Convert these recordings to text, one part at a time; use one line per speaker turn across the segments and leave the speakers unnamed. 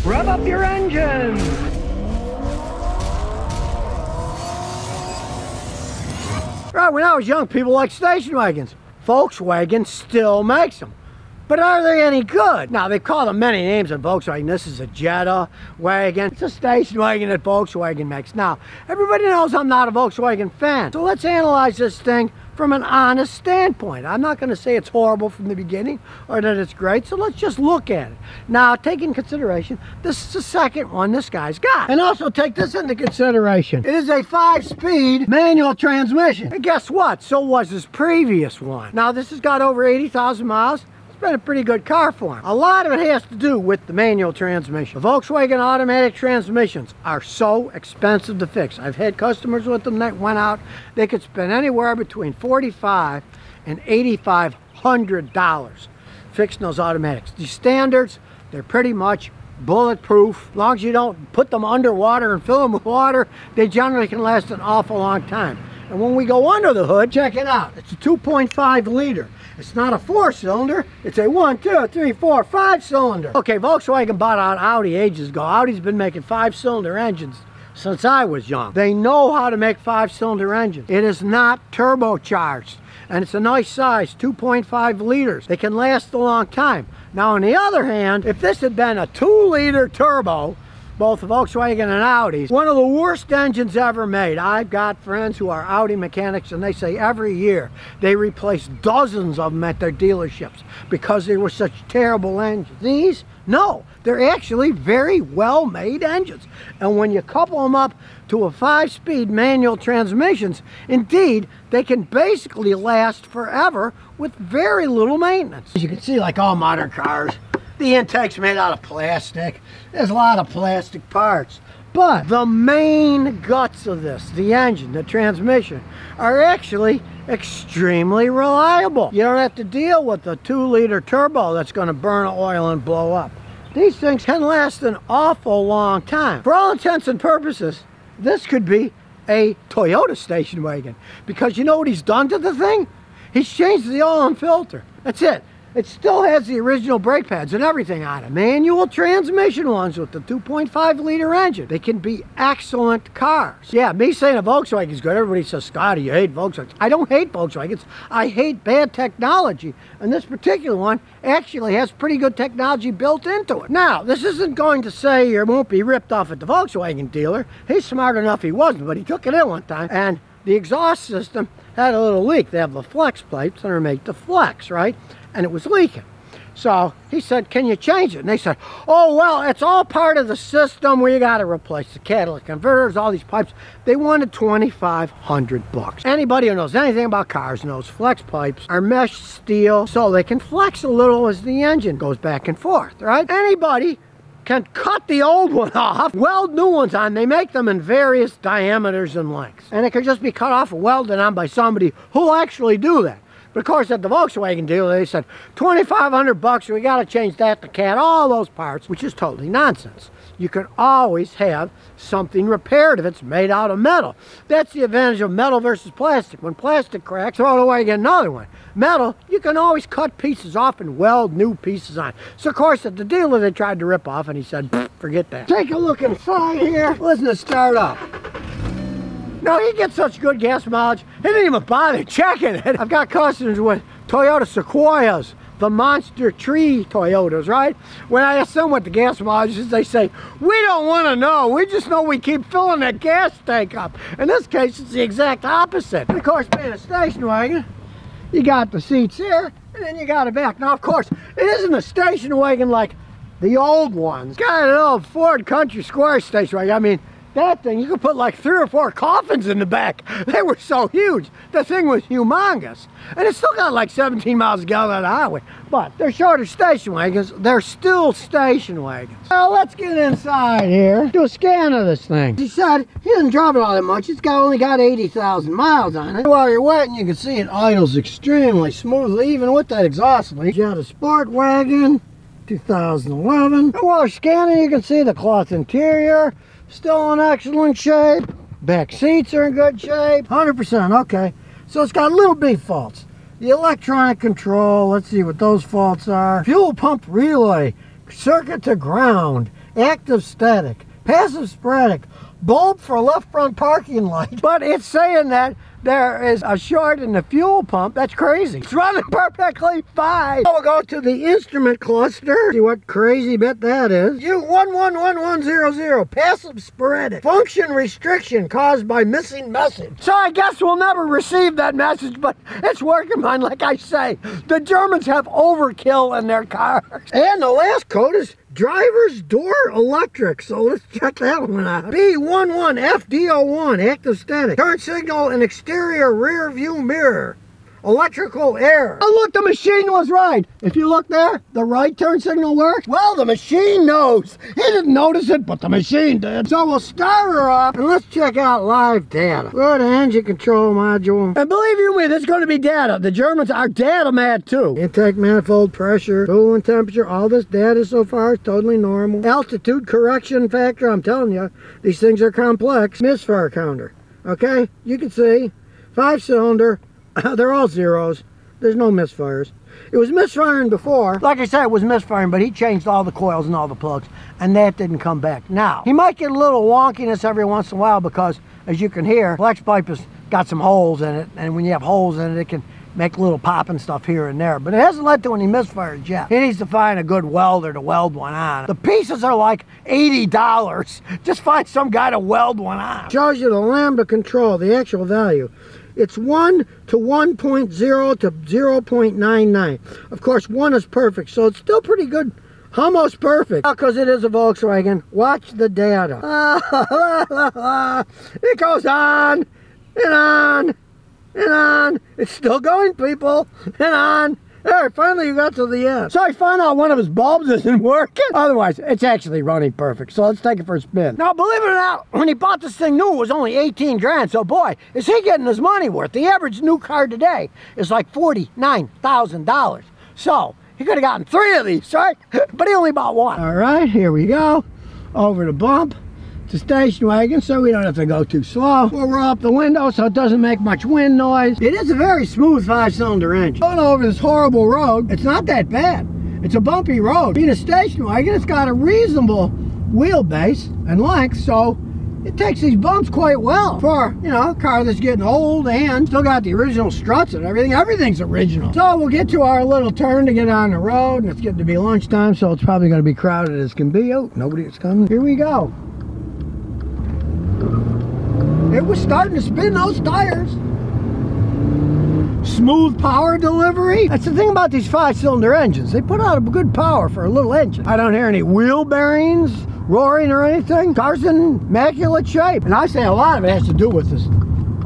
Rev up your engines! Right, when I was young, people liked station wagons. Volkswagen still makes them. But are they any good? Now, they call them many names in Volkswagen. This is a Jetta wagon. It's a station wagon that Volkswagen makes. Now, everybody knows I'm not a Volkswagen fan. So let's analyze this thing from an honest standpoint. I'm not going to say it's horrible from the beginning or that it's great, so let's just look at it. Now, take in consideration, this is the second one this guy's got. And also take this into consideration. It is a 5-speed manual transmission. And guess what? So was his previous one. Now, this has got over 80,000 miles. It's been a pretty good car for him. A lot of it has to do with the manual transmission. The Volkswagen automatic transmissions are so expensive to fix. I've had customers with them that went out. They could spend anywhere between $4,500 and $8,500 fixing those automatics. These standards, they're pretty much bulletproof. As long as you don't put them underwater and fill them with water, they generally can last an awful long time. And when we go under the hood, check it out. It's a 2.5 liter. It's not a 4-cylinder, it's a 1, 2, 3, 4, 5-cylinder. Okay, Volkswagen bought out Audi ages ago. Audi's been making 5-cylinder engines since I was young. They know how to make 5-cylinder engines. It is not turbocharged, and it's a nice size, 2.5 liters. They can last a long time. Now, on the other hand, if this had been a 2-liter turbo, both Volkswagen and Audis, one of the worst engines ever made. I've got friends who are Audi mechanics, and they say every year they replace dozens of them at their dealerships because they were such terrible engines. These, no, they're actually very well made engines. And when you couple them up to a 5-speed manual transmissions, indeed, they can basically last forever with very little maintenance. As you can see, like all modern cars, the intake's made out of plastic. There's a lot of plastic parts. But the main guts of this, the engine, the transmission, are actually extremely reliable. You don't have to deal with the 2-liter turbo that's going to burn oil and blow up. These things can last an awful long time. For all intents and purposes, this could be a Toyota station wagon. Because you know what he's done to the thing? He's changed the oil and filter. That's it. It still has the original brake pads and everything on it. Manual transmission ones with the 2.5 liter engine. They can be excellent cars. Yeah, me saying a Volkswagen is good, everybody says, Scotty, you hate Volkswagens. I don't hate Volkswagens. I hate bad technology. And this particular one actually has pretty good technology built into it. Now, this isn't going to say you won't be ripped off at the Volkswagen dealer. He's smart enough he wasn't, but he took it in one time. And the exhaust system had a little leak. They have the flex plates that are made to flex, right? And it was leaking. So he said, can you change it? And they said, oh, well, it's all part of the system. We got to replace the catalytic converters, all these pipes. They wanted $2,500. Anybody who knows anything about cars knows flex pipes are mesh steel, so they can flex a little as the engine goes back and forth, right? Anybody can cut the old one off, weld new ones on. They make them in various diameters and lengths. And it can just be cut off and welded on by somebody who'll actually do that. But of course, at the Volkswagen dealer, they said, $2,500, we got to change that to cat all those parts, which is totally nonsense. You can always have something repaired if it's made out of metal. That's the advantage of metal versus plastic. When plastic cracks, throw it away and get another one. Metal, you can always cut pieces off and weld new pieces on. So of course, at the dealer, they tried to rip off, and he said, forget that. Take a look inside here. Listen to start up. No, he gets such good gas mileage, he didn't even bother checking it. I've got customers with Toyota Sequoias, the monster tree Toyotas, right? When I ask them what the gas mileage is, they say, we don't want to know. We just know we keep filling that gas tank up. In this case, it's the exact opposite. And of course, being a station wagon, you got the seats here, and then you got it back. Now, of course, it isn't a station wagon like the old ones. It's got an old Ford Country Squire station wagon. I mean, that thing, you could put like 3 or 4 coffins in the back. They were so huge. The thing was humongous. And it's still got like 17 miles a gallon on the highway. But they're shorter station wagons. They're still station wagons. Now let's get inside here. Do a scan of this thing. He said he doesn't drive it all that much. It's only got 80,000 miles on it. While you're waiting, you can see it idles extremely smoothly, even with that exhaust leak. Jetta Sport Wagon, 2011. And while you're scanning, you can see the cloth interior. Still in excellent shape. Back seats are in good shape. 100%, okay. So it's got little bitty faults. The electronic control, let's see what those faults are. Fuel pump relay, circuit to ground, active static, passive sporadic, bulb for left front parking light. But it's saying that there is a short in the fuel pump. That's crazy. It's running perfectly fine. We'll go to the instrument cluster. See what crazy bit that is. U111100, passive sporadic. Function restriction caused by missing message. So I guess we'll never receive that message, but it's working fine. Like I say, the Germans have overkill in their cars. And the last code is driver's door electric, so let's check that one out. B11FDO1, active static. Turn signal and exterior rear view mirror. Electrical error. Oh look, the machine was right. If you look there, the right turn signal works. Well, the machine knows. He didn't notice it, but the machine did. So we'll start her up and let's check out live data. Go to engine control module. And believe you me, there's going to be data. The Germans are data mad too. Intake manifold pressure, coolant temperature, all this data so far is totally normal. Altitude correction factor, I'm telling you, these things are complex. Misfire counter, okay? You can see, 5-cylinder, they're all zeros. There's no misfires. It was misfiring before. Like I said, it was misfiring, but he changed all the coils and all the plugs, and that didn't come back. Now, he might get a little wonkiness every once in a while because, as you can hear, flex pipe has got some holes in it, and when you have holes in it, it can make little popping stuff here and there, but it hasn't led to any misfires yet. He needs to find a good welder to weld one on. The pieces are like $80. Just find some guy to weld one on. Shows you the lambda control, the actual value. It's 1 to 1.0 to 0.99. Of course, 1 is perfect, so it's still pretty good. Almost perfect. Because it is a Volkswagen. Watch the data. It goes on and on and on. It's still going, people. And on. There, finally you got to the end. So I found out one of his bulbs isn't working. Otherwise, it's actually running perfect. So let's take it for a spin. Now, believe it or not, when he bought this thing new, it was only 18 grand. So boy, is he getting his money worth. The average new car today is like $49,000. So he could have gotten 3 of these, right? But he only bought 1. All right, here we go. Over the bump. It's a station wagon, so we don't have to go too slow. We'll roll up the window so it doesn't make much wind noise. It is a very smooth 5-cylinder engine. Going over this horrible road, it's not that bad. It's a bumpy road. Being a station wagon, it's got a reasonable wheelbase and length, so it takes these bumps quite well for, you know, a car that's getting old and still got the original struts and everything. Everything's original. So we'll get to our little turn to get on the road, and it's getting to be lunchtime, so it's probably going to be crowded as can be. Oh, nobody is coming. Here we go. It was starting to spin those tires. Smooth power delivery. That's the thing about these 5-cylinder engines. They put out a good power for a little engine. I don't hear any wheel bearings roaring or anything. Car's in immaculate shape. And I say a lot of it has to do with this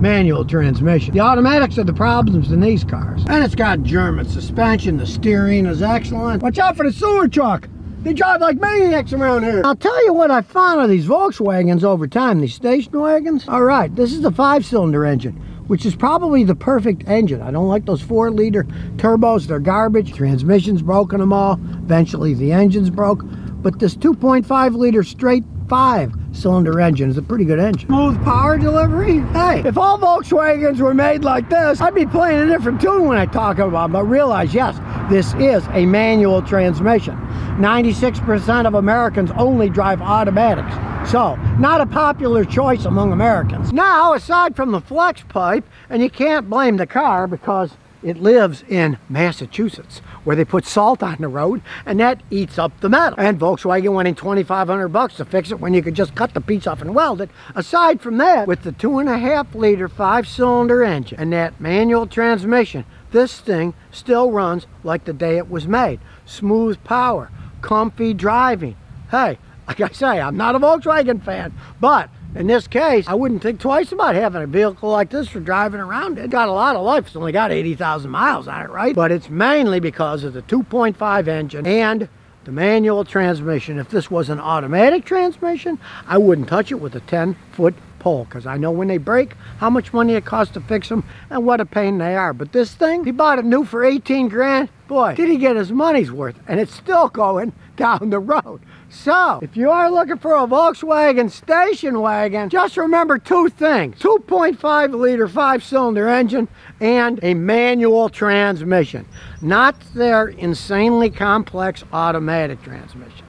manual transmission. The automatics are the problems in these cars. And it's got German suspension. The steering is excellent. Watch out for the sewer truck. They drive like maniacs around here. I'll tell you what I found of these Volkswagens over time, these station wagons. All right, this is the 5-cylinder engine, which is probably the perfect engine. I don't like those 4-liter turbos. They're garbage. Transmission's broken them all. Eventually the engine's broke. But this 2.5-liter straight 5-cylinder engine is a pretty good engine. Smooth power delivery. Hey, if all Volkswagens were made like this, I'd be playing a different tune when I talk about them. But realize, yes, this is a manual transmission. 96% of Americans only drive automatics. So, not a popular choice among Americans. Now, aside from the flex pipe, and you can't blame the car because it lives in Massachusetts, where they put salt on the road, and that eats up the metal. And Volkswagen went in $2,500 to fix it when you could just cut the piece off and weld it. Aside from that, with the 2.5-liter 5-cylinder engine and that manual transmission, this thing still runs like the day it was made. Smooth power, comfy driving. Hey, like I say, I'm not a Volkswagen fan, but in this case, I wouldn't think twice about having a vehicle like this for driving around. It's got a lot of life. It's only got 80,000 miles on it, right? But it's mainly because of the 2.5 engine and the manual transmission. If this was an automatic transmission, I wouldn't touch it with a 10-foot pole, because I know when they break, how much money it costs to fix them and what a pain they are. But this thing, he bought it new for 18 grand. Boy, did he get his money's worth, and it's still going down the road. So, if you are looking for a Volkswagen station wagon, just remember 2 things. 2.5-liter 5-cylinder engine and a manual transmission, not their insanely complex automatic transmission.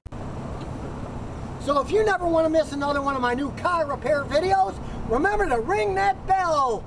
So if you never want to miss another one of my new car repair videos, remember to ring that bell.